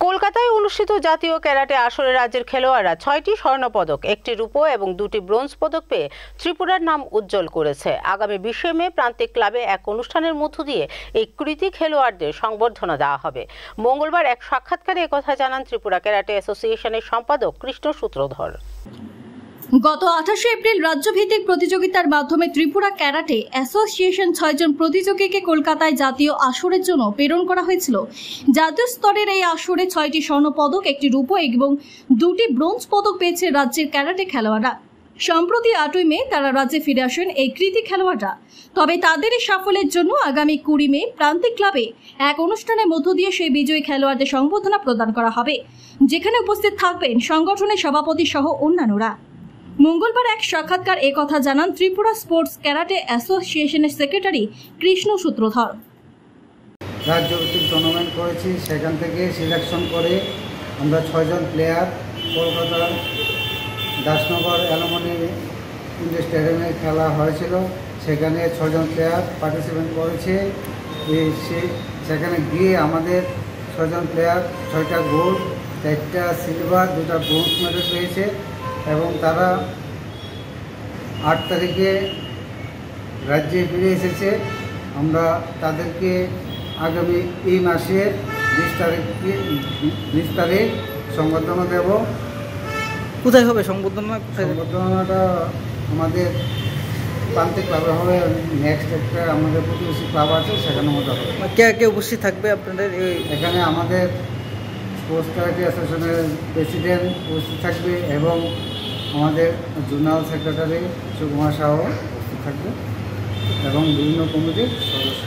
কলকাতায় অনুষ্ঠিত জাতীয় ক্যারাটে আসরে রাজ্যের খেলোয়াড়রা 6টি স্বর্ণপদক, 1টি রূপো এবং 2টি ব্রোঞ্জ পদক পেয়ে ত্রিপুরার নাম উজ্জ্বল করেছে। আগামী 20 মে প্রান্তিক ক্লাবে এক অনুষ্ঠানের মধ্য দিয়ে এই কৃতী খেলোয়াড়দের সংবর্ধনা দেওয়া হবে। মঙ্গলবার এক সাক্ষাৎকারে একথা জানান ত্রিপুরা ক্যারাটে অ্যাসোসিয়েশনের সম্পাদক কৃষ্ণ সূত্রধর। গত 28 এপ্রিল রাজ্যভিত্তিক প্রতিযোগিতার মাধ্যমে ত্রিপুরা ক্যারাটে অ্যাসোসিয়েশন 6 জন প্রতিযোগীকে কলকাতায় জাতীয় আসরের জন্য প্রেরণ করা হয়েছিল। জাতীয় স্তরের এই আসরে 6টি স্বর্ণপদক, 1টি রূপো এবং 2টি ব্রোঞ্জ পদক পেয়েছে রাজ্যের ক্যারাটে খেলোয়াড়রা। সম্প্রতি 8 মে তারা রাজ্যে ফিরে আসেন এই কৃতী খেলোয়াড়রা। তবে তাদের এই সাফল্যের জন্য আগামী 20 মে প্রান্তিক ক্লাবে এক অনুষ্ঠানের মধ্য দিয়ে সেই বিজয়ী খেলোয়াড়দের সংবর্ধনা প্রদান করা হবে, যেখানে উপস্থিত থাকবেন সংগঠনের সভাপতি সহ অন্যান্যরা। মঙ্গলবার এক সাক্ষাৎকার একথা জানান ত্রিপুরা স্পোর্টস ক্যারাটে অ্যাসোসিয়েশনের সেক্রেটারি কৃষ্ণ সূত্রধর। রাজ্যভিত্তিক টুর্নামেন্ট করেছি, সেখান থেকে সিলেকশন করে আমরা 6 জন প্লেয়ার কলকাতার দাসনগর অ্যালুমিনি ইন্ডোর স্টেডিয়ামে খেলা হয়েছিল। সেখানে 6 জন প্লেয়ার পার্টিসিপেট করেছে। সেখানে গিয়ে আমাদের 6 জন প্লেয়ার 6টা গোল্ড, 4টা সিলভার, 2টা ব্রোঞ্জ মেডেল পেয়েছে এবং তারা 8 তারিখে রাজ্যে ফিরে এসেছে। আমরা তাদেরকে আগামী এই মাসের 20 তারিখ সংবর্ধনা দেব। কোথায় হবে সংবর্ধনা? সংবর্ধনাটা আমাদের প্রান্তিক ক্লাবে হবে। নেক্সট একটা আমাদের প্রতিবেশী ক্লাব আছে, সেখানে মতো হবে। কে উপস্থিত থাকবে আপনাদের? এখানে আমাদের স্পোর্টস ক্যারাটে অ্যাসোসিয়েশনের প্রেসিডেন্ট উপস্থিত থাকবে এবং আমাদের জোনাল সেক্রেটারি সুকুমার সাহু উপস্থিত থাকবে এবং বিভিন্ন কমিটির সদস্য।